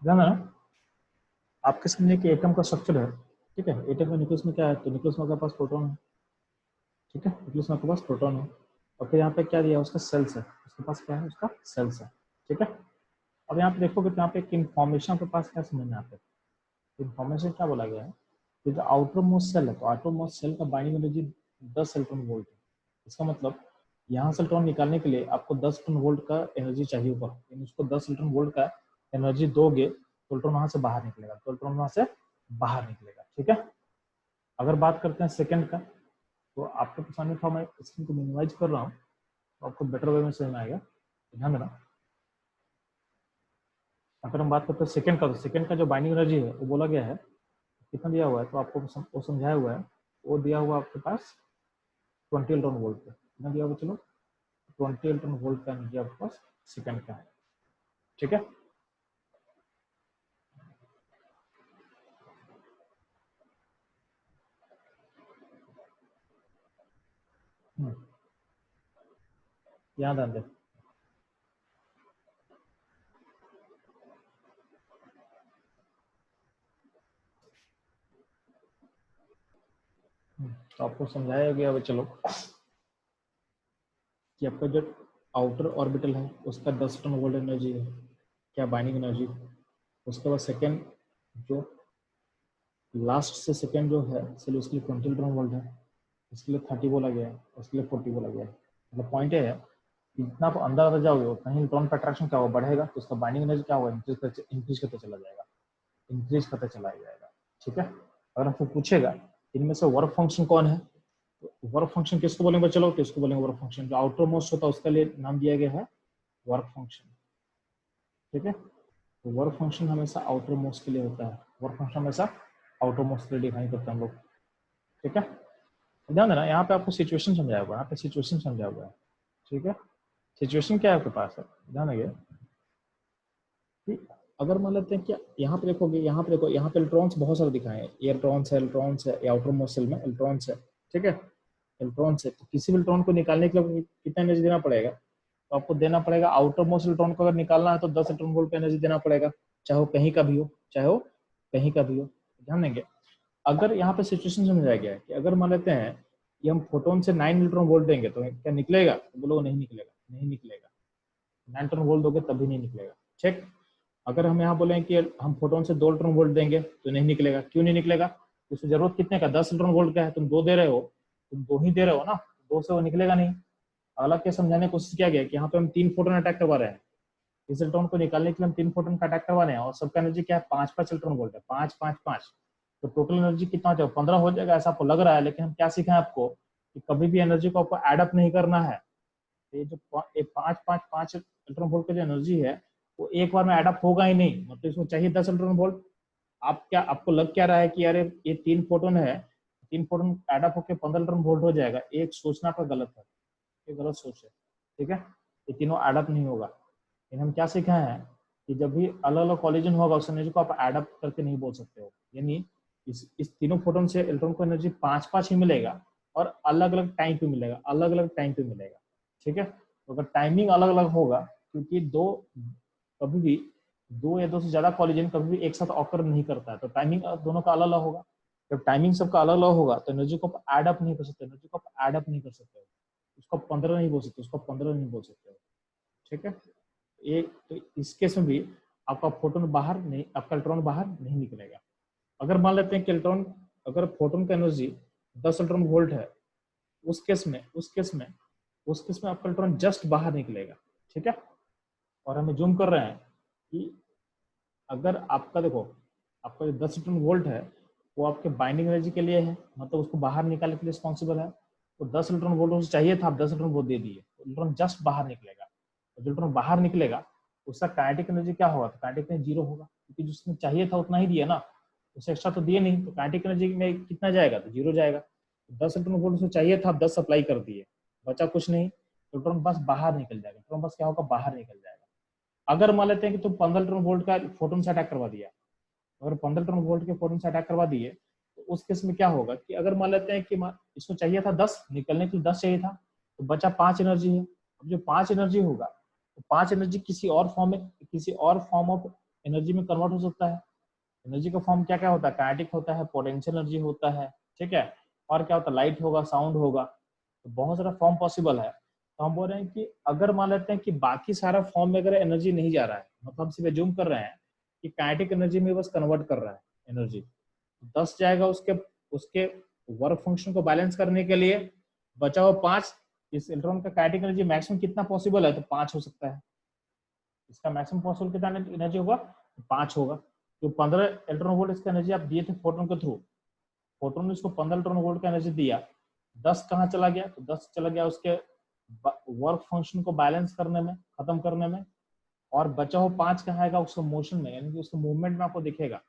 ध्यान है ना, आपके समझे कि एटम का स्ट्रक्चर है, ठीक है। एटम का न्यूक्लियस में क्या है, तो न्यूक्लियस में आपके पास प्रोटॉन है, ठीक है। न्यूक्लियस में आपके पास प्रोटॉन है, और फिर यहाँ पे क्या दिया, उसका सेल्स है, उसके पास क्या है, उसका सेल्स है, ठीक है। अब यहाँ पे देखोगे तो यहाँ पे एक इन्फॉर्मेशन आपके पास क्या समझ में आता है, इन्फॉर्मेशन क्या बोला गया है, कि जो आउटर मोस्ट सेल है, तो आउटर मोस्ट सेल का बाइंडिंग एनर्जी 10 इलेक्ट्रॉन वोल्ट है। इसका मतलब यहाँ से इलेक्ट्रॉन निकालने के लिए आपको 10 इलेक्ट्रॉन वोल्ट का एनर्जी चाहिए होगा, यानी उसको 10 इलेक्ट्रॉन वोल्ट का एनर्जी दोगे तो इलेक्ट्रॉन वहां से बाहर निकलेगा, तो इलेक्ट्रॉन वहां से बाहर निकलेगा, ठीक है। अगर बात करते हैं सेकंड का, तो आपके सामने था, मैं स्क्रीन को मिनिमाइज कर रहा हूँ तो आपको बेटर वे में समझ में आएगा, ध्यान देना। अगर हम बात करते हैं सेकंड का, तो सेकंड का जो बाइंडिंग एनर्जी है वो बोला गया है कितना दिया हुआ है, तो आपको वो समझाया हुआ है, वो दिया हुआ आपके पास 20 इलेक्ट्रॉन वोल्ट पे, कितना दिया हुआ, चलो 20 इलेक्ट्रॉन वोल्ट का एनर्जी आपके पास सेकंड का है, ठीक है। यहाँ ध्यान दें, तो आपको समझाया गया है, चलो, कि आपका जो आउटर ऑर्बिटल है उसका 10 इलेक्ट्रॉन वोल्ट एनर्जी है, क्या बाइंडिंग एनर्जी। उसके बाद सेकंड, जो लास्ट से सेकंड जो है, चलो उसके लिए 20 इलेक्ट्रॉन वोल्ट है, इसके लिए 30 बोला गया है, उसके लिए 40 बोला गया है। मतलब पॉइंट ये है, जितना आप अंदर आता जाओगे उतना ही इलेक्ट्रॉन का अट्रैक्शन क्या होगा, बढ़ेगा, तो उसका बाइंडिंग एनर्जी क्या होगा, इंक्रीज करते चला जाएगा, इंक्रीज करते चला जाएगा, ठीक है। अगर आपको पूछेगा इनमें से वर्क फंक्शन कौन है, तो वर्क फंक्शन किसको बोलेंगे, चलो किसको बोलेंगे वर्क फंक्शन, जो आउटर मोस्ट होता है उसके लिए नाम दिया गया है वर्क फंक्शन, ठीक है। तो वर्क फंक्शन हमेशा आउटर मोस्ट के लिए होता है, वर्क फंक्शन हमेशा आउटर मोस्ट के लिए डिफाइन करते हैं हम लोग, ठीक है। ध्यान देना, यहाँ पे आपको सिचुएशन समझाया हुआ है, यहाँ पे सिचुएशन समझाया हुआ है, ठीक है। सिचुएशन क्या है आपके पास है, ध्यान रखिए कि अगर मान लेते हैं कि यहाँ पे देखोगे, यहाँ पे देखो, यहाँ पे इलेक्ट्रॉन्स बहुत सारे दिखाए हैं, इलेक्ट्रॉन्स है, इलेक्ट्रॉन्स है, आउटर मोस्ट सेल में इलेक्ट्रॉन्स है, ठीक है। इलेक्ट्रॉन्स है, तो किसी भी इलेक्ट्रॉन को निकालने के लिए कितना एनर्जी देना पड़ेगा, तो आपको देना पड़ेगा, आउटर मोस्ट इलेक्ट्रॉन को अगर निकालना है तो 10 इलेक्ट्रॉन वोल्ट का एनर्जी देना पड़ेगा, चाहे वो कहीं का भी हो, चाहे वो कहीं का भी हो, ध्यान देंगे। अगर यहाँ पे सिचुएशन समझाया गया है कि अगर मान लेते हैं कि हम फोटोन से 9 इलेक्ट्रॉन वोल्ट देंगे तो क्या निकलेगा, तो बोलो नहीं निकलेगा, नहीं निकलेगा, 9 इलेक्ट्रॉन वोल्ट दोगे तभी नहीं निकलेगा, ठीक। अगर हम यहाँ बोले कि हम फोटोन से 2 इलेक्ट्रॉन वोल्ट देंगे तो नहीं निकलेगा, क्यों नहीं निकलेगा, उसकी जरूरत कितने का, 10 इलेक्ट्रॉन वोल्ट का है, तुम 2 दे रहे हो, तुम 2 ही दे रहे हो ना, 2 से वो निकलेगा नहीं। अगला क्या समझाने की कोशिश किया गया कि यहाँ पे हम 3 फोटोन अटैक करवा रहे हैं, इस इलेक्ट्रॉन को निकालने के लिए हम 3 फोटोन का अटैक करवा रहे हैं, और सबका एनर्जी क्या है, 5-5 इलेक्ट्रॉन वोल्ट है, 5-5-5, तो टोटल एनर्जी कितना हो जाएगा, 15 हो जाएगा, ऐसा आपको लग रहा है, लेकिन हम क्या सीखे हैं आपको, कि कभी भी एनर्जी को आपको एड अप नहीं करना है, ये जो 5-5-5 इलेक्ट्रॉन वोल्ट का जो एनर्जी है वो एक बार में एड अप होगा ही नहीं, मतलब इसमें चाहिए 10 इलेक्ट्रॉन वोल्ट। आप क्या, आपको लग क्या रहा है कि यार ये 3 फोटोन है, 3 फोटोन एड अप होकर 15 इलेक्ट्रॉन वोल्ट हो जाएगा, एक सोचना आपका गलत है, ये गलत सोच है, ठीक है। ये तीनों एड अप नहीं होगा, लेकिन हम क्या सीखा है कि जब भी अलग अलग कॉलिजन होगा उस एनर्जी को आप एड अप करके नहीं बोल सकते हो, यानी इस तीनों फोटोन से इलेक्ट्रॉन को एनर्जी 5-5 ही मिलेगा, और अलग अलग टाइम पे मिलेगा, अलग अलग टाइम पे मिलेगा, ठीक है। तो अगर टाइमिंग अलग अलग होगा, क्योंकि कभी भी 2 या 2 से ज्यादा कॉलिजन कभी भी एक साथ ऑकर नहीं करता है, तो टाइमिंग दोनों का अलग अलग होगा। जब टाइमिंग सबका अलग अलग होगा तो एनर्जी को आप एड अप नहीं कर सकते, एनर्जी को आप एड अप नहीं कर सकते हो, उसको 15 नहीं बोल सकते, उसको 15 नहीं बोल सकते हो, ठीक है। ये तो इस केस में भी आपका फोटोन बाहर नहीं, आपका इलेक्ट्रॉन बाहर नहीं निकलेगा। अगर मान लेते हैं कि इलेक्ट्रॉन, अगर फोटोन का एनर्जी 10 इलेक्ट्रॉन वोल्ट है, उस केस में आपका इलेक्ट्रॉन जस्ट बाहर निकलेगा, ठीक है। और हमें जूम कर रहे हैं कि अगर आपका देखो, आपका जो 10 इलेक्ट्रॉन वोल्ट है वो आपके बाइंडिंग एनर्जी के लिए है, मतलब उसको बाहर निकालने के लिए रिस्पॉन्सिबल है, तो 10 इलेक्ट्रॉन वोल्ट उसे चाहिए था, आप 10 इलेक्ट्रॉन वोल्ट दे दिए, तो इलेक्ट्रॉन जस्ट बाहर निकलेगा, तो जो इलेक्ट्रॉन बाहर निकलेगा उसका काइनेटिक एनर्जी क्या होगा, तो काइनेटिक एनर्जी 0 होगा, क्योंकि जिसने चाहिए था उतना ही दिया ना, उसे एक्स्ट्रा तो दिए नहीं, तो काइनेटिक एनर्जी में कितना जाएगा, तो 0 जाएगा। 10 इलेक्ट्रॉन वोल्ट उसे चाहिए था, आप 10 सप्लाई कर दिए, बचा कुछ नहीं, इलेक्ट्रॉन बस बाहर निकल जाएगा, इलेक्ट्रॉन बस क्या होगा, बाहर निकल जाएगा। अगर मान लेते हैं कि तुम 15 इलेक्ट्रॉन वोल्ट का फोटोन से अटैक करवा दिया, अगर 15 इलेक्ट्रॉन वोल्ट के फोटोन से अटैक करवा दिए, तो उस केस में क्या होगा कि अगर मान लेते हैं कि इसको चाहिए था 10, निकलने के लिए 10 चाहिए था, तो बचा 5 एनर्जी है। अब जो 5 एनर्जी होगा, तो 5 एनर्जी किसी और फॉर्म ऑफ एनर्जी में कन्वर्ट हो सकता है। एनर्जी का फॉर्म क्या क्या होता है, काइनेटिक होता है, पोटेंशियल एनर्जी होता है, ठीक है, और क्या होता है, लाइट होगा, साउंड होगा, तो बहुत सारा फॉर्म पॉसिबल है। तो हम बोल रहे हैं कि अगर मान लेते हैं कि बाकी सारा फॉर्म में अगर एनर्जी नहीं जा रहा है, मतलब हम सिर्फ एज्यूम कर रहे हैं कि काइनेटिक एनर्जी में बस कन्वर्ट कर रहा है एनर्जी, 10 जाएगा उसके उसके वर्क फंक्शन को बैलेंस करने के लिए, बचा हुआ 5, इस इलेक्ट्रॉन का काइनेटिक एनर्जी मैक्सिमम कितना पॉसिबल है, तो 5 हो सकता है। इसका मैक्सिमम पॉसिबल कितना एनर्जी होगा, 5 होगा। जो 15 इलेक्ट्रॉन वोल्ट इसका एनर्जी आप दिए थे फोटोन के थ्रू, फोटोन ने इसको 15 इलेक्ट्रॉन वोल्ट का एनर्जी दिया, 10 कहाँ चला गया, तो 10 चला गया उसके वर्क फंक्शन को बैलेंस करने में, खत्म करने में, और बचा हुआ 5 कहाँ आएगा, उसको मोशन में, यानी कि उसके मूवमेंट में आपको दिखेगा।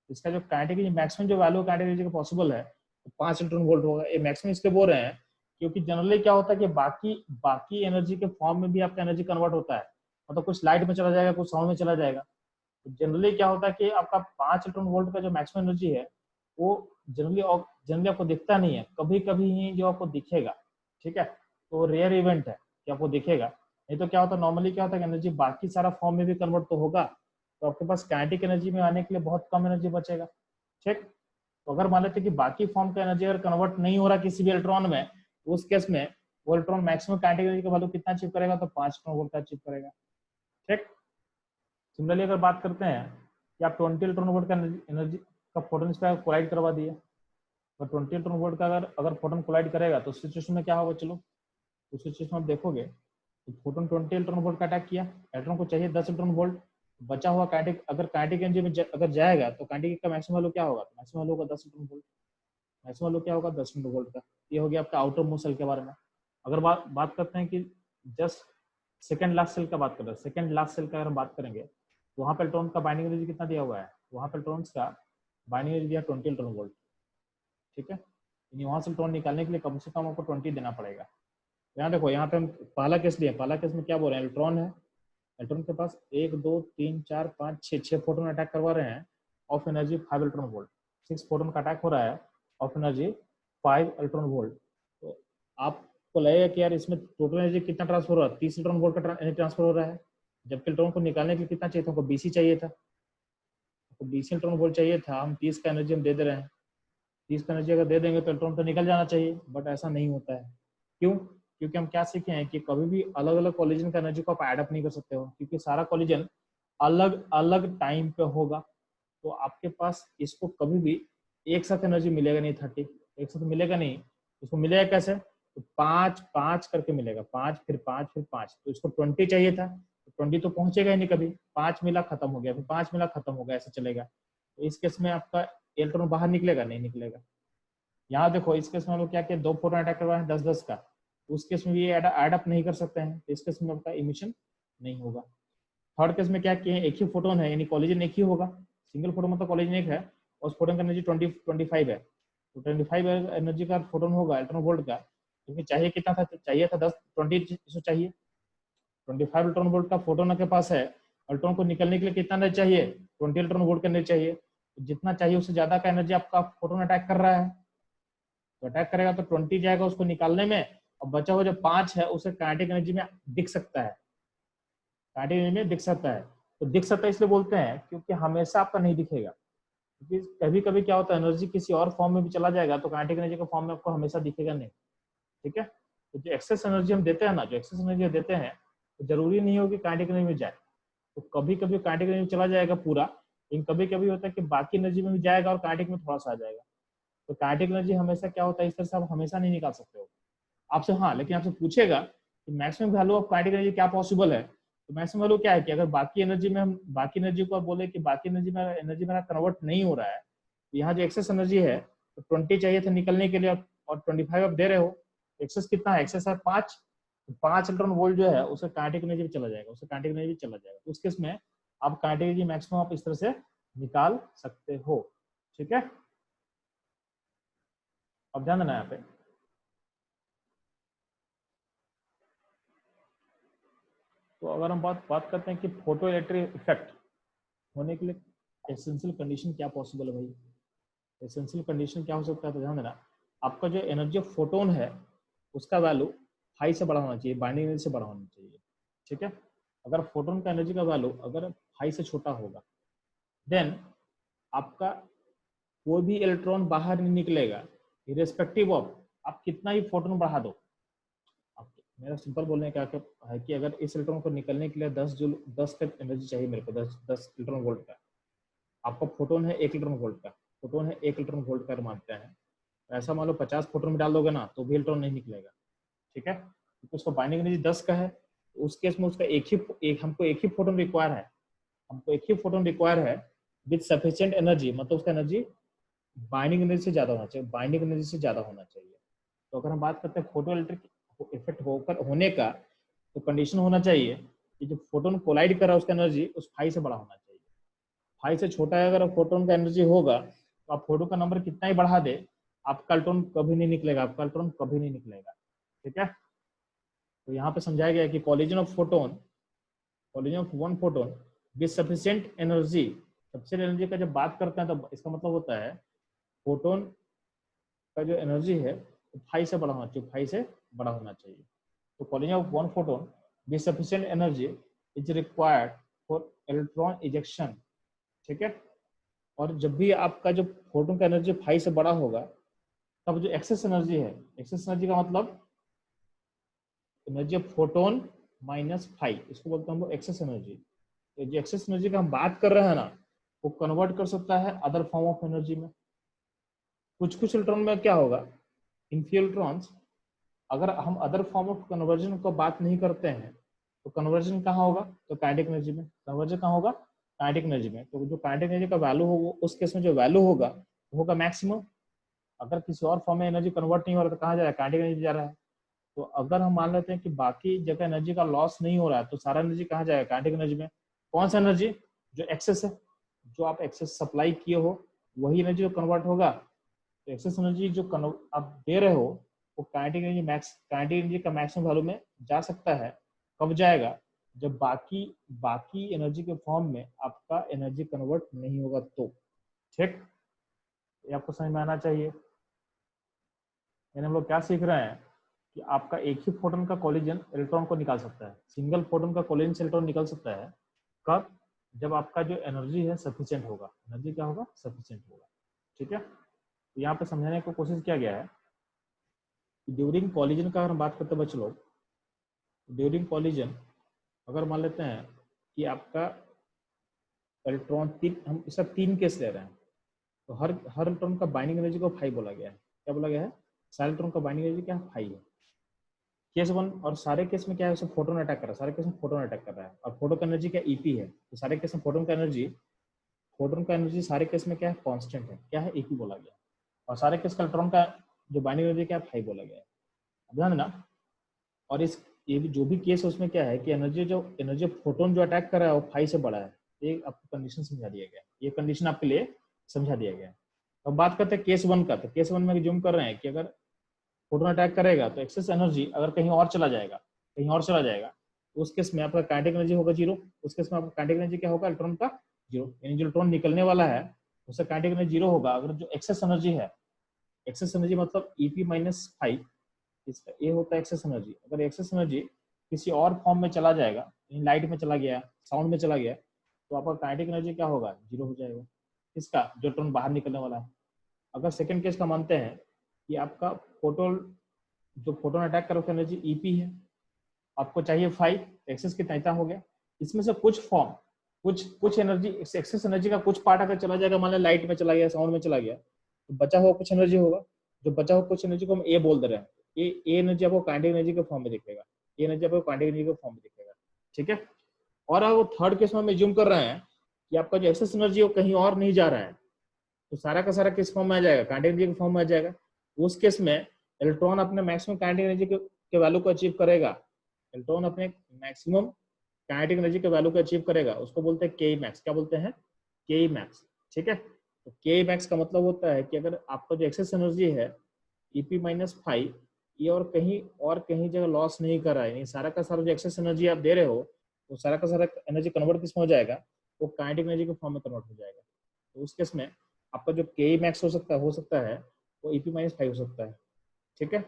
इसका जो काइनेटिक मैक्सिमम जो वैल्यू काइनेटिक एनर्जी का पॉसिबल है, तो 5 इलेक्ट्रॉन वोल्ट होगा। ये मैक्सिमम इसलिए बोल रहे हैं क्योंकि जनरली क्या होता है कि बाकी एनर्जी के फॉर्म में भी आपका एनर्जी कन्वर्ट होता है, मतलब कुछ लाइट में चला जाएगा, कुछ साउंड में चला जाएगा। तो जनरली क्या होता है कि आपका 5 इलेक्ट्रॉन वोल्ट का जो मैक्सिमम एनर्जी है वो जनरली आपको दिखता नहीं है, कभी कभी ही जो आपको दिखेगा, ठीक है, तो रेयर इवेंट है कि आपको दिखेगा। नहीं तो क्या होता है, नॉर्मली क्या होता है कि एनर्जी बाकी सारा फॉर्म में भी कन्वर्ट तो होगा, तो आपके पास काइनेटिक एनर्जी में आने के लिए बहुत कम एनर्जी बचेगा, ठीक। तो अगर मान लेते हैं कि बाकी फॉर्म का एनर्जी अगर कन्वर्ट नहीं हो रहा किसी भी इलेक्ट्रॉन में, उस केस में वो इलेक्ट्रॉन मैक्सिमम काइनेटिक एनर्जी का वैल्यू कितना अचीव करेगा, तो 5 इलेक्ट्रॉन वोल्ट का अचीव करेगा, ठीक। सिमिलरली अगर बात करते हैं कि आप 20 इलेक्ट्रॉन वोल्ट का एनर्जी का फोटोन इस पर कोलाइड करवा दिए, तो 20 इलेक्ट्रॉन वोल्ट का अगर फोटोन कोलाइड करेगा तो सिचुएशन में क्या होगा, चलो उस सिचुएशन में आप देखोगे तो फोटोन 20 इलेक्ट्रॉन वोल्ट का अटैक किया, इलेक्ट्रॉन को चाहिए 10 इलेक्ट्रॉन वोल्ट, बचा हुआ काइनेटिक, अगर काइनेटिक एनर्जी में अगर जाएगा तो काइनेटिक का मैक्सिमम वैल्यू क्या होगा, तो मैक्सिमम वैल्यू होगा 10 इलेक्ट्रॉन वोल्ट, मैक्सिमम वैल्यू क्या होगा, 10 इलेक्ट्रॉन वोल्ट का। ये हो गया आपका आउटर मोस्ट सेल के बारे में। अगर बात करते हैं कि जस्ट सेकंड लास्ट सेल का बात कर रहे हैं, सेकंड लास्ट सेल का अगर हम बात करेंगे तो वहाँ पे इलेक्ट्रॉन का बाइंडिंग एनर्जी कितना दिया हुआ है, वहाँ पे इलेक्ट्रॉन्स का बाइंडिंग एनर्जी दिया 20 इलेक्ट्रॉन वोल्ट, ठीक है, यानी वहाँ से इलेक्ट्रॉन निकालने के लिए कम से कम आपको 20 देना पड़ेगा। यहाँ देखो, यहाँ पे हम पहला केस लिया, पहला केस में क्या बोल रहे हैं, इलेक्ट्रॉन है, इलेक्ट्रॉन के पास 1 2 3 4 5 6 फोटोन अटैक करवा रहे हैं of energy 5 electron volt, 6 photon का अटैक हो रहा है ऑफ एनर्जी 5 इलेक्ट्रॉन वोल्ट। तो आपको लगेगा कि यार इसमें टोटल एनर्जी कितना ट्रांसफर हो रहा है, 30 इलेक्ट्रॉन वोल्ट का एनर्जी ट्रांसफर हो रहा है, जबकि इलेक्ट्रॉन को निकालने के लिए कितना चाहिए था, हमको 20 ही चाहिए था, तो 20 इलेक्ट्रॉन वोल्ट चाहिए था, हम 30 का एनर्जी हम दे रहे हैं, 30 का एनर्जी अगर दे देंगे तो इलेक्ट्रॉन तो निकल जाना चाहिए, बट ऐसा नहीं होता है। क्यों, क्योंकि हम क्या सीखे हैं कि कभी भी अलग अलग कॉलिजन का एनर्जी को आप एडअप नहीं कर सकते हो, क्योंकि सारा कॉलिजन अलग अलग टाइम पे होगा, तो आपके पास इसको कभी भी एक साथ एनर्जी मिलेगा नहीं, 30 एक साथ मिलेगा नहीं, इसको मिलेगा कैसे, तो 5 5 करके मिलेगा, 5 फिर 5 फिर 5, तो इसको 20 चाहिए था, तो 20 तो पहुंचेगा ही नहीं कभी, 5 मिला खत्म हो गया, फिर 5 मिला खत्म हो गया, ऐसे चलेगा। तो इस केस में आपका इलेक्ट्रॉन बाहर निकलेगा, नहीं निकलेगा। यहाँ देखो इस केस में हम लोग क्या किया, 2 फोटोन अटैक करवाए हैं 10 10 का, उस केस में भी एडअप नहीं कर सकते हैं, तो इस केस में आपका इमिशन नहीं होगा। थर्ड केस में क्या किए, एक ही फोटोन है, यानी कॉलिजन एक ही होगा, सिंगल फोटोन मतलब कॉलिजन एक है, और उस फोटोन का एनर्जी 25 है, तो 25 एनर्जी का फोटोन होगा इलेक्ट्रॉन वोल्ट का, क्योंकि चाहिए कितना था, चाहिए था 10 20 चाहिए, 25 इलेक्ट्रॉन वोल्ट का फोटोन के पास है, इलेक्ट्रॉन को निकलने के लिए कितना एनर्जी चाहिए, 20 इलेक्ट्रॉन वोल्ट का एनर्जी चाहिए, तो जितना चाहिए उससे ज्यादा का एनर्जी आपका फोटोन अटैक कर रहा है, तो अटैक करेगा तो 20 जाएगा उसको निकालने में, और बचा हुआ जो 5 है उसे काइनेटिक एनर्जी में दिख सकता है, काइनेटिक एनर्जी में दिख सकता है। तो दिख सकता है इसलिए बोलते हैं क्योंकि हमेशा आपका नहीं दिखेगा, क्योंकि कभी कभी क्या होता है एनर्जी किसी और फॉर्म में भी चला जाएगा, तो काइनेटिक एनर्जी के फॉर्म में आपको हमेशा दिखेगा नहीं, ठीक है। तो जो एक्सेस एनर्जी हम देते हैं ना, जो एक्सेस एनर्जी देते हैं, तो जरूरी नहीं हो कि काइनेटिक एनर्जी में जाए, तो कभी कभी काइनेटिक एनर्जी चला जाएगा पूरा, लेकिन कभी कभी होता है कि बाकी एनर्जी में भी जाएगा और काइनेटिक में थोड़ा सा आ जाएगा। तो काइनेटिक एनर्जी हमेशा क्या होता है, इस तरह से आप हमेशा नहीं निकाल सकते हो आपसे, हाँ, लेकिन आपसे पूछेगा कि maximum value of kinetic energy क्या पॉसिबल है, तो मैक्सिमम वैल्यू क्या है कि अगर बाकी एनर्जी में हम बाकी एनर्जी को बोले कि बाकी एनर्जी मेरा कन्वर्ट नहीं हो रहा है, तो यहाँ जो एक्सेस एनर्जी है, तो 20 चाहिए था निकलने के लिए और 25 आप दे रहे हो, एक्सेस कितना है, एक्सेस है 5, 5 इलेक्ट्रॉन वोल्ट जो है उसे काइनेटिक एनर्जी में चला जाएगा, उसे काइनेटिक एनर्जी चला जाएगा, तो उस केस में आप काइनेटिक एनर्जी मैक्सिमम आप इस तरह से निकाल सकते हो, ठीक है। अब ध्यान देना यहाँ पे, तो अगर हम बात करते हैं कि फोटो इलेक्ट्रिक इफेक्ट होने के लिए एसेंशियल कंडीशन क्या पॉसिबल है भाई, एसेंशियल कंडीशन क्या हो सकता है, तो ध्यान देना, आपका जो एनर्जी ऑफ फोटोन है उसका वैल्यू हाई से बड़ा होना चाहिए, बाइंडिंग एनर्जी से बड़ा होना चाहिए, ठीक है। अगर फोटोन का एनर्जी का वैल्यू अगर हाई से छोटा होगा, देन आपका कोई भी इलेक्ट्रॉन बाहर नहीं निकलेगा, इरेस्पेक्टिव ऑफ आप कितना ही फोटोन बढ़ा दो। मेरा सिंपल बोलने का क्या है कि अगर इस इलेक्ट्रॉन को निकलने के लिए 10 का एनर्जी चाहिए मेरे को, 10 इलेक्ट्रॉन वोल्ट का, आपका फोटोन है 1 इलेक्ट्रॉन वोल्ट का, फोटोन है 1 इलेक्ट्रॉन वोल्ट का मानते हैं, ऐसा मान लो 50 फोटोन में डाल दोगे ना तो भी इलेक्ट्रॉन नहीं निकलेगा, ठीक है, क्योंकि उसका बाइंडिंग एनर्जी 10 का है। तो उस केस में उसका हमको एक ही फोटोन रिक्वायर है, हमको एक ही फोटोन रिक्वायर है विद सफिशिएंट एनर्जी, मतलब उसका एनर्जी बाइंडिंग एनर्जी से ज्यादा होना चाहिए, बाइंडिंग एनर्जी से ज्यादा होना चाहिए। तो अगर हम बात करते हैं फोटो इलेक्ट्रिक इफेक्ट होने का, तो कंडीशन होना चाहिए कि जो फोटोन कोलाइड कर रहा है उसका एनर्जी उस फाई से बड़ा होना चाहिए। फाई से छोटा है अगर फोटोन का एनर्जी होगा तो आप फोटोन का नंबर कितना ही बढ़ा दे, आपका इलेक्ट्रॉन कभी नहीं निकलेगा, आपका इलेक्ट्रॉन कभी नहीं निकलेगा, ठीक है। तो यहाँ पे समझाया गया कि collision of one photon with sufficient energy, sufficient energy का जब बात करते हैं तो इसका मतलब होता है फोटोन का जो एनर्जी है फाई से बड़ा होना चाहिए, फाई से बड़ा होना चाहिए। तो collision of one photon with sufficient energy is required for electron ejection, ठीक है। और जब भी आपका जो फोटोन का एनर्जी फाई से बड़ा होगा तब जो एक्सेस एनर्जी है, एक्सेस एनर्जी का मतलब energy of photon minus phi, इसको बोलते हैं हम लोग एक्सेस एनर्जी। तो जो एक्सेस एनर्जी का हम बात कर रहे हैं ना, वो कन्वर्ट कर सकता है अदर फॉर्म ऑफ एनर्जी में। कुछ कुछ इलेक्ट्रॉन में क्या होगा, इनफ्यू इलेक्ट्रॉन्स, अगर हम अदर फॉर्म ऑफ कन्वर्जन को बात नहीं करते हैं तो कन्वर्जन कहाँ होगा, तो काइनेटिक एनर्जी में। कन्वर्जन कहाँ होगा, काइनेटिक एनर्जी में। तो जो काइनेटिक एनर्जी का वैल्यू होगा उस केस में जो वैल्यू होगा वो होगा मैक्सिमम। अगर किसी और फॉर्म में एनर्जी कन्वर्ट नहीं हो रहा तो कहाँ जा रहा है, काइनेटिक एनर्जी जा रहा है। तो अगर हम मान लेते हैं कि बाकी जगह एनर्जी का लॉस नहीं हो रहा है तो सारा एनर्जी कहाँ जाएगा, काइनेटिक एनर्जी में। कौन सा एनर्जी, जो एक्सेस है, जो आप एक्सेस सप्लाई किए हो वही एनर्जी जो कन्वर्ट होगा। तो एक्सेस एनर्जी जो आप दे रहे हो वो काइनेटिक एनर्जी का मैक्सिमम वैल्यू में जा सकता है। कब जाएगा, जब बाकी एनर्जी के फॉर्म में आपका एनर्जी कन्वर्ट नहीं होगा तो, ठीक। ये आपको समझ में आना चाहिए। यानी हम लोग क्या सीख रहे हैं कि आपका एक ही फोटोन का कोलिजन इलेक्ट्रॉन को निकाल सकता है, सिंगल फोटोन का कोलिजन से इलेक्ट्रॉन निकल सकता है। कब, जब आपका जो एनर्जी है सफिशिएंट होगा, एनर्जी क्या होगा, सफिशिएंट होगा, ठीक है। तो यहाँ पे समझाने की कोशिश किया गया है कि ड्यूरिंग कॉलिजन का अगर हम बात करते हैं बच्चे लोग, ड्यूरिंग कॉलिजन अगर मान लेते हैं कि आपका इलेक्ट्रॉन हम इसका 3 केस ले रहे हैं, तो हर इलेक्ट्रॉन का बाइंडिंग एनर्जी को 5 बोला गया है। क्या बोला गया है, सारे इलेक्ट्रॉन का बाइंडिंग एनर्जी क्या है, 5 है। केस 1 और सारे केस में क्या है, उसमें फोटोन अटैक कर रहा है, सारे केस में फोटोन अटैक कर रहा है। और फोटोन का एनर्जी क्या, ईपी है। तो सारे केस में फोटोन का एनर्जी सारे केस में क्या है, कांस्टेंट है, क्या है, ईपी बोला गया। और सारे केस का इलेक्ट्रॉन का जो बाइंडिंग एनर्जी क्या है, 5 बोला गया है, ध्यान देना। और इस ये भी जो भी केस है उसमें क्या है कि एनर्जी फोटोन जो अटैक कर रहा है वो 5 से बड़ा है। ये आपको कंडीशन समझा दिया गया है, ये कंडीशन आपके लिए समझा दिया गया है। अब बात करते हैं केस 1 का। तो केस 1 में जूम कर रहे हैं कि अगर फोटोन अटैक करेगा तो एक्सेस एनर्जी अगर कहीं और चला जाएगा, तो उस केस में आपका काइनेटिक एनर्जी होगा 0। उस केस में आपका काइनेटिक एनर्जी क्या होगा, इलेक्ट्रॉन का 0। यानी जो इलेक्ट्रॉन निकलने वाला है उसका काइनेटिक एनर्जी 0 होगा। अगर जो एक्सेस एनर्जी है, एक्सेस एनर्जी मतलब ईपी माइनस 5, इसका ये होता है एक्सेस एनर्जी। अगर एक्सेस एनर्जी किसी और फॉर्म में चला जाएगा, लाइट में चला गया, साउंड में चला गया, तो आपका काइनेटिक एनर्जी क्या होगा, 0 हो जाएगा, इसका जो इलेक्ट्रॉन बाहर निकलने वाला है। अगर सेकंड केस का मानते हैं कि आपका फोटोन अटैक कर एनर्जी ईपी है, आपको चाहिए 5, एक्सेस कितना, इतना हो गया। इसमें से कुछ एनर्जी, एक्सेस एनर्जी का कुछ पार्ट अगर चला जाएगा, मान लो लाइट में चला गया, साउंड में चला गया, तो बचा हुआ कुछ एनर्जी होगा। जो बचा हुआ कुछ एनर्जी को हम ए बोल दे रहे हैं, ए एनर्जी आपको काइनेटिक एनर्जी के फॉर्म में दिखेगा, ए एनर्जी आपको काइनेटिक एनर्जी के फॉर्म में दिखेगा, ठीक है। और अब वो थर्ड केस में हम ज्यूम कर रहे हैं कि आपका जो एक्सेस एनर्जी है वो कहीं और नहीं जा रहा है, तो सारा का सारा किस फॉर्म में आ जाएगा, काइनेटिक एनर्जी के फॉर्म में आ जाएगा। उस केस में इलेक्ट्रॉन अपने मैक्सिमम काइनेटिक एनर्जी के वैल्यू को अचीव करेगा, इलेक्ट्रॉन अपने मैक्सिमम काइनेटिक एनर्जी के वैल्यू को अचीव करेगा, उसको बोलते हैं के मैक्स। क्या बोलते हैं, के मैक्स, ठीक है। तो के मैक्स का मतलब होता है कि अगर आपका जो एक्सेस एनर्जी है ईपी माइनस 5, ये और कहीं जगह लॉस नहीं कर रहा है, यानी सारा का सारा जो एक्सेस एनर्जी आप दे रहे हो वो सारा का सारा एनर्जी कन्वर्ट किस में हो जाएगा, वो काइनेटिक एनर्जी के फॉर्म में कन्वर्ट हो जाएगा। तो उस केस में आपका जो के मैक्स हो सकता है वो ईपी माइनस 5 हो सकता है, ठीक है।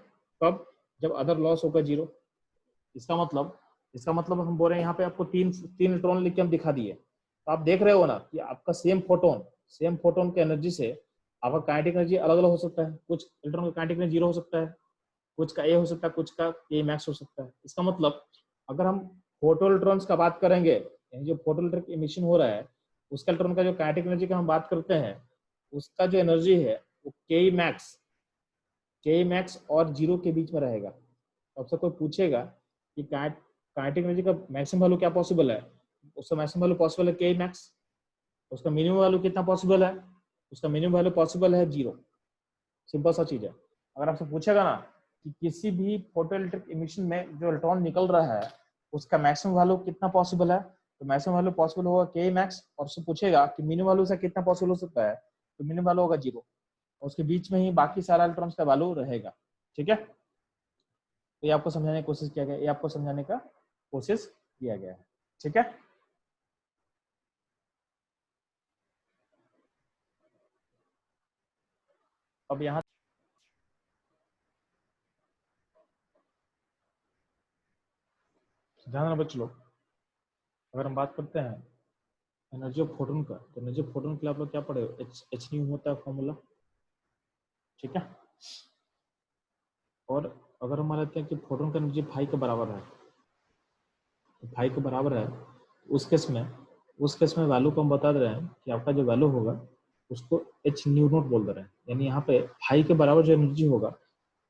कब, जब अदर लॉस होगा 0। इसका मतलब हम बोल रहे हैं यहाँ पे आपको तीन इलेक्ट्रॉन लिख के हम दिखा दिए। तो आप देख रहे हो ना कि आपका सेम फोटोन के एनर्जी से आपका काइनेटिक एनर्जी अलग अलग हो सकता है। कुछ इलेक्ट्रॉन का काइनेटिक एनर्जी 0 हो सकता है, कुछ का ए हो सकता है, कुछ का ए मैक्स हो सकता है। इसका मतलब अगर हम फोटो इलेक्ट्रॉन्स का बात करेंगे, यानी जो फोटो इलेक्ट्रिक इमिशन हो रहा है उसका इलेक्ट्रॉन का जो काइनेटिक एनर्जी का हम बात करते हैं, उसका जो एनर्जी है वो के मैक्स और 0 के बीच में रहेगा। तो आपसे कोई पूछेगा कि काइनेटिक एनर्जी का मैक्सिमम वैल्यू क्या पॉसिबल है, उसका मैक्सिमम वैल्यू पॉसिबल है के मैक्स, उसका मिनिमम वैल्यू कितना पॉसिबल है, उसका मिनिमम वैल्यू पॉसिबल है 0। सिंपल सा चीज है। अगर आपसे पूछेगा ना कि किसी भी फोटो इलेक्ट्रिक इमिशन में जो इलेक्ट्रॉन निकल रहा है उसका मैक्सिमम वैल्यू कितना पॉसिबल है, तो मैक्सिमम वैल्यू पॉसिबल होगा के मैक्स, और उससे पूछेगा कि मिनिमम वैल्यू से कितना पॉसिबल हो सकता है, तो मिनिमम वैल्यू होगा 0, और उसके बीच में ही बाकी सारा इलेक्ट्रॉन्स का वैल्यू रहेगा। ठीक है, तो ये आपको समझाने की कोशिश किया गया, ये आपको समझाने का कोशिश किया गया है। ठीक है, अब यहाँ ध्यान रखना बच्चों, अगर हम बात करते हैं एनर्जी ऑफ फोटोन का, तो एनर्जी ऑफ फोटोन के लिए आप लोग क्या पढ़े हो, एच न्यू होता है फॉर्मूला। ठीक है, और अगर हम मान लेते हैं कि फोटोन का एनर्जी फाई के बराबर है, तो फाई के बराबर है, उस केस में वैल्यू को हम बता दे रहे हैं कि आपका जो वैल्यू होगा उसको एच न्यू नोट बोल दे रहे हैं। यानी यहाँ पे फाई के बराबर जो एनर्जी होगा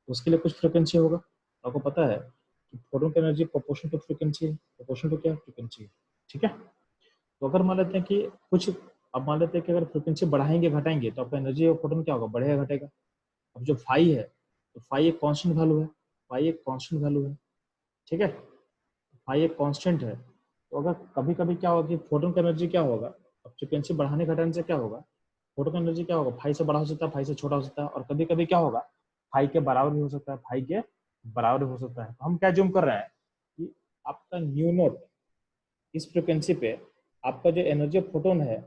उसके लिए कुछ फ्रिक्वेंसी होगा। आपको पता है कि फोटोन की एनर्जी प्रोपोर्शनल टू फ्रिक्वेंसी है, प्रोपोर्शनल टू क्या फ्रिक्वेंसी है। ठीक है, तो अगर मान लेते हैं कि कुछ, अब मान लेते हैं कि अगर फ्रिक्वेंसी बढ़ाएंगे घटाएंगे तो आपका एनर्जी ऑफ फोटोन क्या होगा, बढ़ेगा घटेगा। अब जो फाई है, तो फाई एक कांस्टेंट वैल्यू है, फाई एक कांस्टेंट वैल्यू है। ठीक है, फाई एक कांस्टेंट है, तो अगर कभी कभी क्या होगा कि फोटोन का एनर्जी क्या होगा, अब फ्रिक्वेंसी बढ़ाने घटाने से क्या होगा, फोटोन का एनर्जी क्या होगा, फाई से बड़ा हो सकता है, फाई से छोटा हो सकता है, और कभी कभी क्या होगा, फाई के बराबर भी हो सकता है, फाई के बराबर भी हो सकता है। तो हम क्या जूम कर रहे हैं कि आपका न्यू नोट इस फ्रिक्वेंसी पे आपका जो एनर्जी ऑफ फोटोन है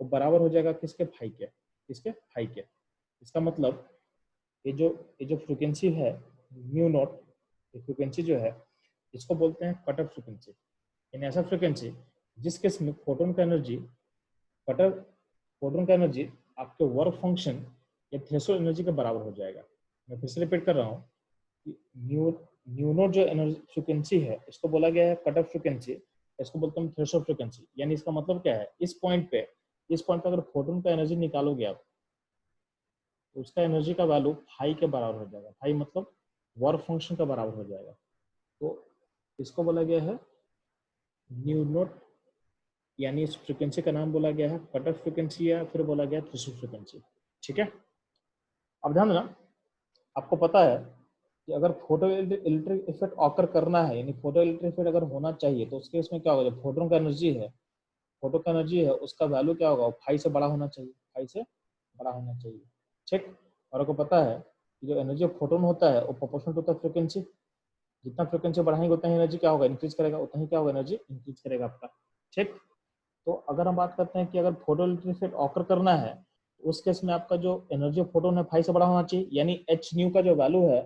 वो बराबर हो जाएगा किसके, फाई के, किसके, फाई के। इसका मतलब ये जो फ्रिक्वेंसी है म्यू नॉट, ये फ्रिक्वेंसी जो है इसको बोलते हैं कट ऑफ फ्रिक्वेंसी। यानी ऐसा फ्रिक्वेंसी जिस केस में फोटोन का एनर्जी फोटोन का एनर्जी आपके वर्क फंक्शन या थ्रेशोल्ड एनर्जी के बराबर हो जाएगा। मैं फिर से रिपीट कर रहा हूँ कि न्यू नोट जो एनर्जी फ्रिक्वेंसी है इसको बोला गया है कट ऑफ फ्रिक्वेंसी, इसको बोलते हैं थ्रेशोल्ड फ्रिक्वेंसी। यानी इसका मतलब क्या है, इस पॉइंट पे अगर फोटोन का एनर्जी निकालोगे आप, तो उसका एनर्जी का वैल्यू फाई के बराबर हो जाएगा। फाई मतलब वर्क फंक्शन का बराबर हो जाएगा। तो इसको बोला गया है न्यू नोट, यानी इस फ्रिक्वेंसी का नाम बोला गया है कट ऑफ फ्रिक्वेंसी या फिर बोला गया थ्रेशोल्ड फ्रिक्वेंसी। ठीक है, अब ध्यान देना, आपको पता है कि अगर फोटो इलेक्ट्रिक इफेक्ट ऑकर करना है, यानी फोटो इलेक्ट्रिक इफेक्ट अगर होना चाहिए, तो उसके इसमें क्या होगा, जो फोटोन का एनर्जी है, उसका वैल्यू क्या होगा, फाई से बड़ा होना चाहिए, फाई से बड़ा होना चाहिए। ठीक, और आपको पता है कि जो एनर्जी ऑफ फोटोन होता है वो प्रोपोर्शनल टू द फ्रिक्वेंसी, जितना फ्रिक्वेंसी बढ़ाएंगे उतना ही एनर्जी क्या होगा, इंक्रीज करेगा, उतना ही क्या होगा, एनर्जी इंक्रीज करेगा आपका। ठीक, तो अगर हम बात करते हैं कि अगर फोटो इलेक्ट्रिक इफेक्ट ऑकर करना है, तो उस केस में आपका जो एनर्जी ऑफ फोटोन है फाई से बड़ा होना चाहिए, यानी एच न्यू का जो वैल्यू है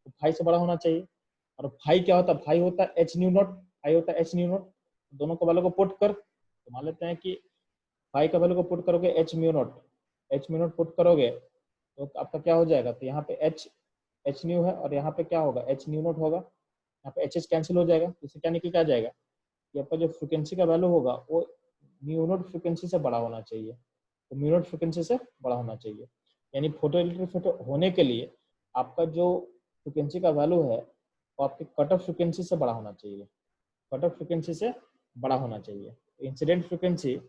वो फाई से बड़ा होना चाहिए। और फाई क्या होता है, फाई होता है एच न्यू नॉट, फाई होता है एच न्यू नॉट। दोनों को वैल्यू को पुट कर, तो मान लेते हैं कि फाई का वैल्यू को पुट करोगे एच म्यू नॉट पुट करोगे तो आपका क्या हो जाएगा, तो यहाँ पे एच न्यू है और यहाँ पे क्या होगा, एच न्यू नॉट होगा, यहाँ पे एच कैंसिल हो जाएगा, इससे क्या निकल के आ जाएगा कि आपका जो फ्रिक्वेंसी का वैल्यू होगा वो म्यू नॉट फ्रिक्वेंसी से बड़ा होना चाहिए, तो म्यू नॉट फ्रिक्वेंसी से बड़ा होना चाहिए। यानी फोटो इलेक्ट्रिक इफेक्ट होने के लिए आपका जो फ्रिक्वेंसी का वैल्यू है वो आपके कट ऑफ फ्रिक्वेंसी से बड़ा होना चाहिए, कट ऑफ फ्रिक्वेंसी से बड़ा होना चाहिए। Incident frequency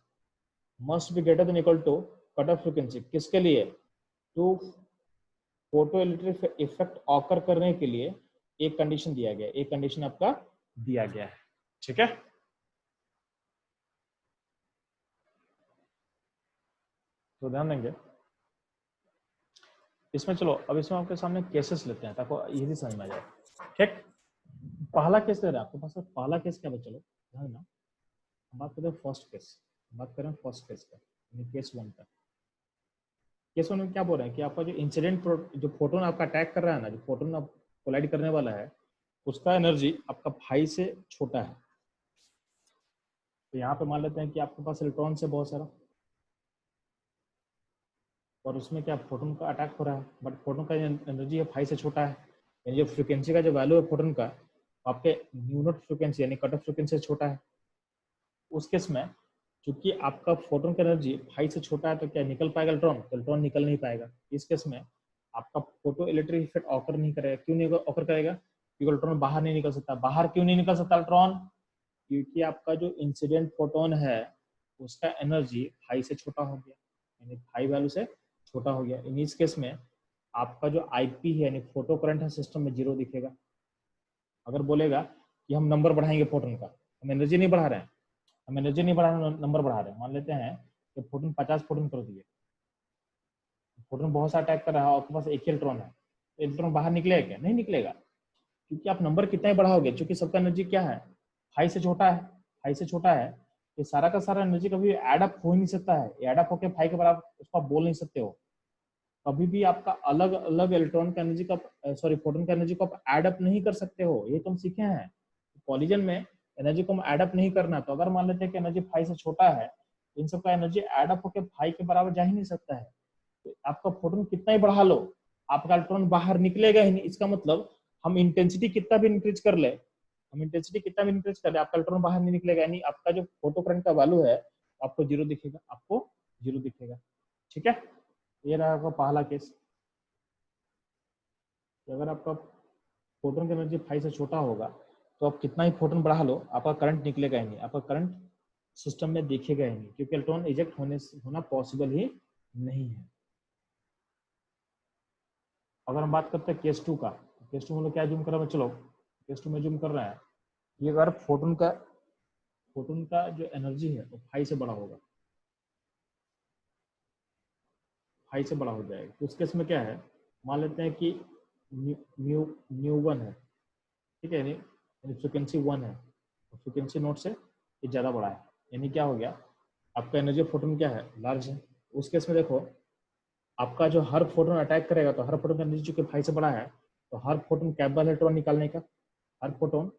must be greater than equal to cut off frequency, किसके लिए, to photo electric effect occur करने के लिए एक कंडीशन दिया गया, एक कंडीशन आपका दिया गया है। ठीक है, तो ध्यान देंगे इसमें। चलो अब इसमें आपके सामने केसेस लेते हैं ताकि इजी समझ में आ जाए। ठीक, पहला केस ले रहे हैं आपके पास, पहला केस क्या है, चलो ध्यान देना, हम बात करते हैं फर्स्ट केस, बात करें फर्स्ट केस का, यानी केस 1 का। केस 1 में क्या बोल रहे हैं कि आपका जो इंसिडेंट जो फोटोन आपका अटैक कर रहा है ना, जो फोटोन आप कोलाइड करने वाला है, उसका एनर्जी आपका फाई से छोटा है। तो यहाँ पे मान लेते हैं कि आपके पास इलेक्ट्रॉन है बहुत सारा, और उसमें क्या फोटोन का अटैक हो रहा है, बट फोटोन का एनर्जी है 5 से छोटा है, यानी जो फ्रिक्वेंसी का जो वैल्यू है फोटोन का आपके न्यू नॉट फ्रिक्वेंसी यानी कट ऑफ फ्रिक्वेंसी से छोटा है। उस केस में चूंकि आपका फोटोन का एनर्जी 5 से छोटा है तो क्या निकल पाएगा इलेक्ट्रॉन? तो इलेक्ट्रॉन निकल नहीं पाएगा। इस केस में आपका फोटो इलेक्ट्रिक इफेक्ट ऑकर नहीं करेगा। क्यों नहीं ऑकर करेगा? क्योंकि इलेक्ट्रॉन बाहर नहीं निकल सकता। बाहर क्यों नहीं निकल सकता इलेक्ट्रॉन? क्योंकि आपका जो इंसिडेंट फोटोन है उसका एनर्जी 5 से छोटा हो गया, यानी 5 वैल्यू से छोटा हो गया। इन इस केस में आपका जो आईपी है यानी फोटो करंट है सिस्टम में 0 दिखेगा। अगर बोलेगा कि हम नंबर बढ़ाएंगे फोटोन का, हम एनर्जी नहीं बढ़ा रहे हैं, हम एनर्जी नहीं बढ़ा रहे हैं, नंबर बढ़ा रहे हैं। मान लेते हैं कि फोटोन 50 फोटोन कर दिए, फोटोन बहुत सारा अटैक कर रहा है, आपके पास एक ही इलेक्ट्रॉन है, तो इलेक्ट्रॉन बाहर निकलेगा क्या? नहीं निकलेगा, क्योंकि आप नंबर कितना ही बढ़ाओगे, क्योंकि सबका एनर्जी क्या है 5 से छोटा है, 5 से छोटा है, ये सारा का सारा एनर्जी कभी एड अप हो ही नहीं सकता है। एड अप होकर 5 के बराबर उसको आप बोल नहीं सकते हो। कभी भी आपका अलग अलग इलेक्ट्रॉन का एनर्जी का सॉरी फोटोन का एनर्जी को आप एड अप नहीं कर सकते हो, ये तुम सीखे हैं। कॉलिजन में एनर्जी को हम एड अप नहीं करना। तो अगर मान लेते हैं कि एनर्जी 5 से छोटा है, तो इन सबका एनर्जी एड अप होकर 5 के बराबर जा ही नहीं सकता है। तो आपका फोटोन कितना ही बढ़ा लो, आपका इलेक्ट्रॉन बाहर निकलेगा ही नहीं। इसका मतलब हम इंटेंसिटी कितना भी इंक्रीज कर ले, हम इंटेंसिटी कितना भी इंक्रीज कर ले, आपका इलेक्ट्रॉन बाहर नहीं निकलेगा, यानी आपका जो फोटो करंट का वैल्यू है आपको 0 दिखेगा, आपको 0 दिखेगा। ठीक है, ये रहा आपका पहला केस। अगर आपका फोटोन की एनर्जी 5 से छोटा होगा तो आप कितना ही फोटोन बढ़ा लो आपका करंट निकलेगा ही नहीं, आपका करंट सिस्टम में दिखेगा ही नहीं, क्योंकि इलेक्ट्रॉन इजेक्ट होना पॉसिबल ही नहीं है। अगर हम बात करते हैं केस 2 का, केस 2 में लोग क्या जूम कर रहा है, चलो केस 2 में जूम कर रहा है। ये अगर फोटोन का जो एनर्जी है वो 5 से बड़ा होगा, 5 से बड़ा हो जाएगा, तो उस केस में क्या है, मान लेते हैं कि न्यू न्यू 1 है, ठीक है, यानी फ्रिक्वेंसी 1 है, फ्रिक्वेंसी नोट से ये ज़्यादा बड़ा है, यानी क्या हो गया, आपका एनर्जी फोटोन क्या है, लार्ज है। उस केस में देखो आपका जो हर फोटोन अटैक करेगा तो हर फोटोन का एनर्जी चूंकि 5 से बड़ा है, तो हर फोटोन कैपेबल है इलेक्ट्रॉन निकालने का, हर फोटोन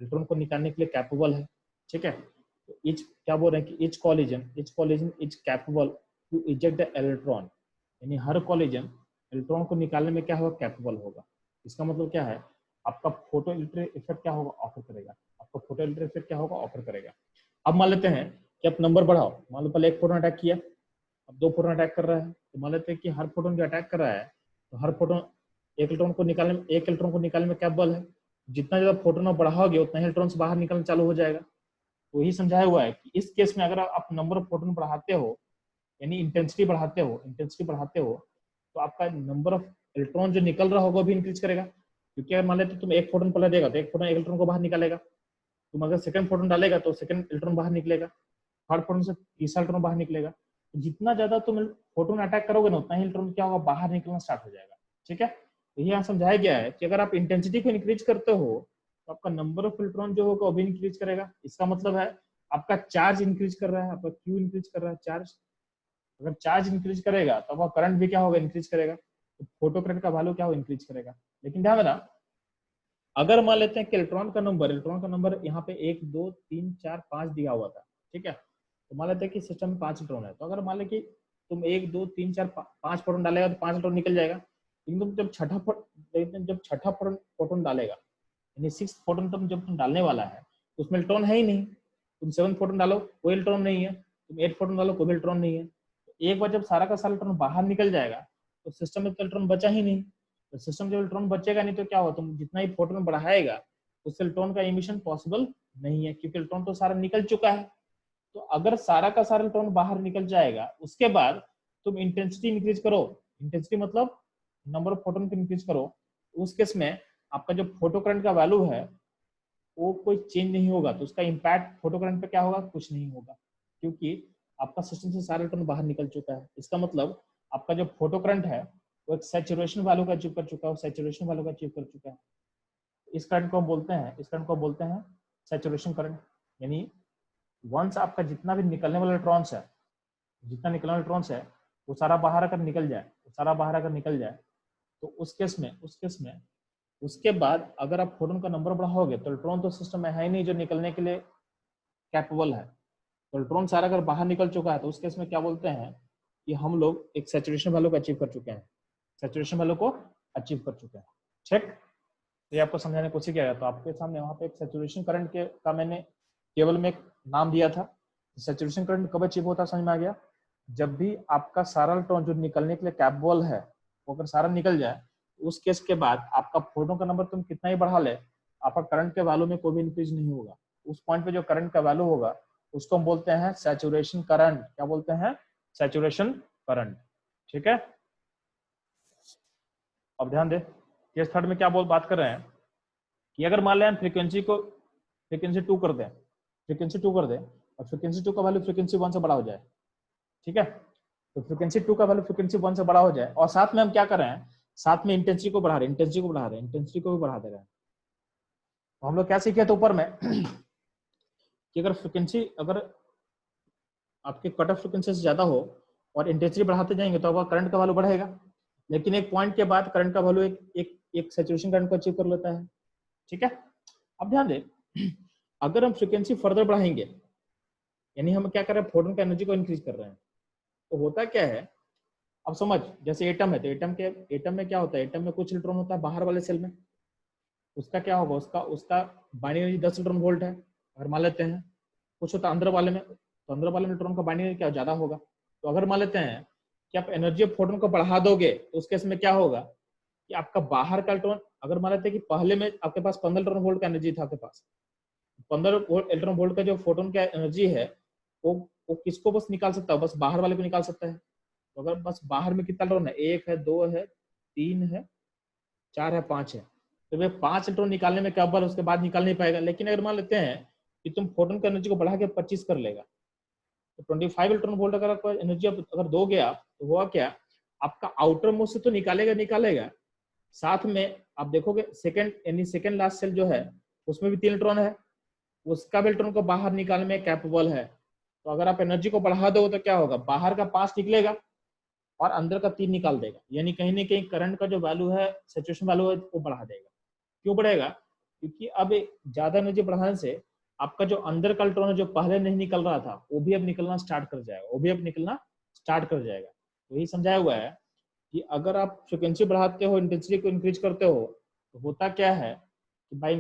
इलेक्ट्रॉन को निकालने के लिए कैपेबल है। ठीक है, तो इच क्या बोल रहे हैं कि each collision is capable to eject the electron, यानी हर कॉलिजन इलेक्ट्रॉन को निकालने में क्या होगा, कैपेबल होगा। इसका मतलब क्या है, आपका फोटो इलेक्ट्रिक इफेक्ट क्या होगा, ऑफर करेगा, आपका फोटो इलेक्ट्रिक इफेक्ट क्या होगा, ऑफर करेगा। अब मान लेते हैं कि आप नंबर बढ़ाओ, मान लो पहले एक फोटोन अटैक किया, अब 2 फोटोन अटैक कर रहा है, तो मान लेते हैं कि हर फोटोन जो अटैक कर रहा है तो हर फोटोन एक इलेक्ट्रॉन को निकालने में कैपेबल है। जितना ज्यादा फोटोन आप बढ़ाओगे उतना ही इलेक्ट्रॉन बाहर निकलना चालू हो जाएगा। तो यही समझाया हुआ है कि इस केस में अगर आप नंबर ऑफ फोटोन बढ़ाते हो, यानी इंटेंसिटी बढ़ाते हो तो आपका नंबर ऑफ इलेक्ट्रॉन जो निकल रहा होगा भी इंक्रीज करेगा। क्योंकि अगर मान लेते तुम एक फोटोन पहले देगा तो एक फोटोन एक इलेक्ट्रॉन को बाहर निकालेगा, तुम अगर सेकंड फोटोन डालेगा तो सेकंड इलेक्ट्रॉन बाहर निकलेगा, थर्ड फोटोन से तीसरा इलेक्ट्रॉन बाहर निकलेगा। तो जितना ज्यादा तुम फोटोन अटैक करोगे ना उतना ही इलेक्ट्रॉन क्या होगा, बाहर निकलना स्टार्ट हो जाएगा। ठीक है, तो यहाँ समझाया गया है कि अगर आप इंटेंसिटी को इंक्रीज करते हो तो आपका नंबर ऑफ इलेक्ट्रॉन जो होगा वो भी इंक्रीज करेगा। इसका मतलब है आपका चार्ज इंक्रीज कर रहा है, आपका क्यू इंक्रीज कर रहा है चार्ज। अगर चार्ज इंक्रीज करेगा तो आपका करंट भी क्या होगा, इंक्रीज करेगा, तो फोटो करंट का वैल्यू क्या होगा, इंक्रीज करेगा। लेकिन ध्यान देना, अगर मान लेते हैं कि इलेक्ट्रॉन का नंबर यहाँ पे 1 2 3 4 5 दिया हुआ था, ठीक है, तो मान लेते हैं कि सिस्टम में 5 इलेक्ट्रॉन है, तो अगर मान ले कि तुम 1 2 3 4 5 फोटोन डालेगा तो 5 इलेक्ट्रॉन निकल जाएगा। लेकिन तुम जब छठा फोटोन डालेगा, यानी 6 फोटोन जब तुम डालने वाला है तो उसमें इलेक्ट्रॉन है ही नहीं। तुम 7 फोटोन डालो कोई इलेक्ट्रॉन नहीं है, तुम 8 फोटोन डालो कोई भी इलेक्ट्रॉन नहीं है। तो एक बार जब सारा का सारा इलेक्ट्रॉन बाहर निकल जाएगा तो सिस्टम में तो इलेक्ट्रॉन बचा ही नहीं। तो सिस्टम जब इलेक्ट्रॉन बचेगा नहीं तो क्या होगा, तुम जितना ही फोटोन बढ़ाएगा उससे इलेक्ट्रॉन का इमिशन पॉसिबल नहीं है, क्योंकि इलेक्ट्रॉन तो सारा निकल चुका है। तो अगर सारा का सारा इलेक्ट्रॉन बाहर निकल जाएगा उसके बाद तुम इंटेंसिटी इंक्रीज करो, इंटेंसिटी मतलब नंबर ऑफ फोटोन को इंक्रीज करो, उस केस में आपका जो फोटो करंट का वैल्यू है वो कोई चेंज नहीं होगा। तो उसका इम्पैक्ट फोटो करंट पे क्या होगा, कुछ नहीं होगा, क्योंकि आपका सिस्टम से सारा इलेक्ट्रॉन बाहर निकल चुका है। इसका मतलब आपका जो फोटो करंट है वो एक सैचुरेशन वैल्यू का अचीव कर चुका है, सैचुरेशन वैल्यू का अचीव कर चुका है। इस करंट को बोलते हैं सैचुरेशन करंट। यानी वंस आपका जितना भी निकलने वाला इलेक्ट्रॉन्स है, वो सारा बाहर अगर निकल जाए तो उस केस में उसके बाद अगर आप फोटोन का नंबर बढ़ाओगे तो इलेक्ट्रॉन तो सिस्टम में है ही नहीं जो निकलने के लिए कैपेबल है। तो इलेक्ट्रॉन सारा अगर बाहर निकल चुका है तो उस केस में क्या बोलते हैं कि हम लोग एक सैचुरेशन वैल्यू को अचीव कर चुके हैं, सैचुरेशन वैल्यू को अचीव कर चुके हैं। ठीक, ये आपको समझाने की कोशिश किया गया। तो आपके सामने वहां पे एक सैचुरेशन करंट के का मैंने केवल में एक नाम दिया था। सैचुरेशन करंट कब अचीव होता है समझ में आ गया, जब भी आपका सारा इलेक्ट्रॉन जो निकलने के लिए कैपेबल है वो अगर सारा निकल जाए, उस केस के बाद आपका फोटोन का नंबर तुम कितना ही बढ़ा ले, आपका करंट के वैल्यू में कोई भी इंक्रीज नहीं होगा। उस पॉइंट पे जो करंट का वैल्यू होगा उसको हम बोलते हैं सैचुरेशन करंट। क्या बोलते हैं? Saturation current. ठीक है, अब ध्यान दे, केस थर्ड में क्या बात कर रहे हैं कि अगर मान लें हम फ्रीक्वेंसी 2 कर दें, फ्रीक्वेंसी 2 कर दें और फ्रीक्वेंसी 2 का वैल्यू फ्रीक्वेंसी 1 से बड़ा हो जाए। ठीक है, तो फ्रीक्वेंसी 2 का वैल्यू फ्रीक्वेंसी 1 से बड़ा हो जाए और साथ में हम क्या कर रहे हैं, साथ में इंटेंसिटी को बढ़ा रहे हैं, इंटेंसिटी को बढ़ा रहे हैं, इंटेंसिटी को भी बढ़ा दे रहे हैं। तो हम लोग क्या सीखे थे ऊपर में कि अगर फ्रीक्वेंसी अगर आपके कट ऑफ फ्रीक्वेंसी से ज्यादा हो और इंटेंसिटी बढ़ाते जाएंगे तो आपका करंट का वैल्यू बढ़ेगा, लेकिन एक पॉइंट के बाद करंट का वैल्यू एक सैचुरेशन करंट को अचीव कर लेता है। ठीक है, अब ध्यान दे, अगर हम फ्रीक्वेंसी फर्दर बढ़ाएंगे, यानी हम क्या कर रहे हैं, फोटोन का एनर्जी को इंक्रीज कर रहे हैं, तो होता क्या है, अब समझ, जैसे एटम है तो एटम में क्या होता है, एटम में कुछ इलेक्ट्रॉन होता है बाहर वाले सेल में, उसका क्या होगा, उसका बाइंडिंग एनर्जी 10 इलेक्ट्रॉन वोल्ट है अगर मान लेते हैं। कुछ होता है अंदर वाले में, तो अंदर वाले इलेक्ट्रॉन का बाइंडिंग एनर्जी क्या ज्यादा होगा। तो अगर मान लेते हैं कि आप एनर्जी ऑफ फोटोन को बढ़ा दोगे तो उस केस में क्या होगा कि आपका बाहर का इलेक्ट्रॉन, अगर मान लेते हैं कि पहले में आपके पास 15 इलेक्ट्रॉन वोल्ट का एनर्जी था, आपके पास 15 इलेक्ट्रॉन वोल्ट का जो फोटोन का एनर्जी है वो किसको बस निकाल सकता है, बस बाहर वाले को निकाल सकता है। तो अगर बस बाहर में कितना इलेक्ट्रॉन है, 1 है, 2 है, 3 है, 4 है, 5 है, तो वे 5 इलेक्ट्रॉन निकालने में कैपेबल, उसके बाद निकाल नहीं पाएगा। लेकिन अगर मान लेते हैं कि तुम फोटोन की एनर्जी को बढ़ा के 25 कर लेगा, तो 25 इलेक्ट्रॉन वोल्ट अगर एनर्जी अगर दोगे आप, तो हुआ क्या, आपका आउटर मोस्ट से तो निकालेगा, साथ में आप देखोगे सेकंड, यानी सेकंड लास्ट सेल जो है उसमें भी 3 इलेक्ट्रॉन है, उसका भी इलेक्ट्रॉन को बाहर निकालने में कैपेबल है। तो अगर आप एनर्जी को बढ़ा दो तो क्या होगा, बाहर का 5 निकलेगा और अंदर का 3 निकाल देगा, यानी कहीं ना कहीं करंट का जो वैल्यू है, सैचुरेशन वैल्यू है, वो बढ़ा देगा। क्यों बढ़ेगा, क्योंकि अब ज्यादा एनर्जी बढ़ाने से आपका जो अंदर का इलेक्ट्रॉन है जो पहले नहीं निकल रहा था वो भी अब निकलना स्टार्ट कर जाएगा, तो यही समझाया हुआ है कि अगर आप फ्रिक्वेंसी बढ़ाते हो, इंटेंसिटी को इंक्रीज करते हो, तो होता क्या है कि by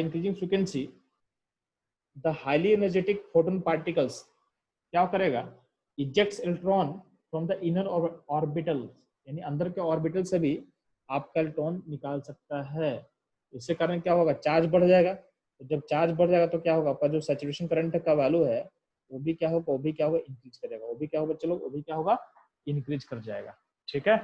increasing frequency the highly energetic photon particles क्या करेगा, ejects electron from the inner orbital, यानी अंदर के ऑर्बिटल से भी आपका इलेक्ट्रॉन निकाल सकता है। इससे कारण क्या होगा, चार्ज बढ़ जाएगा। तो जब चार्ज बढ़ जाएगा तो क्या होगा, आपका जो सैचुरेशन करंट का वैल्यू है वो भी क्या होगा, इंक्रीज करेगा, वो भी क्या होगा इंक्रीज कर जाएगा। ठीक है,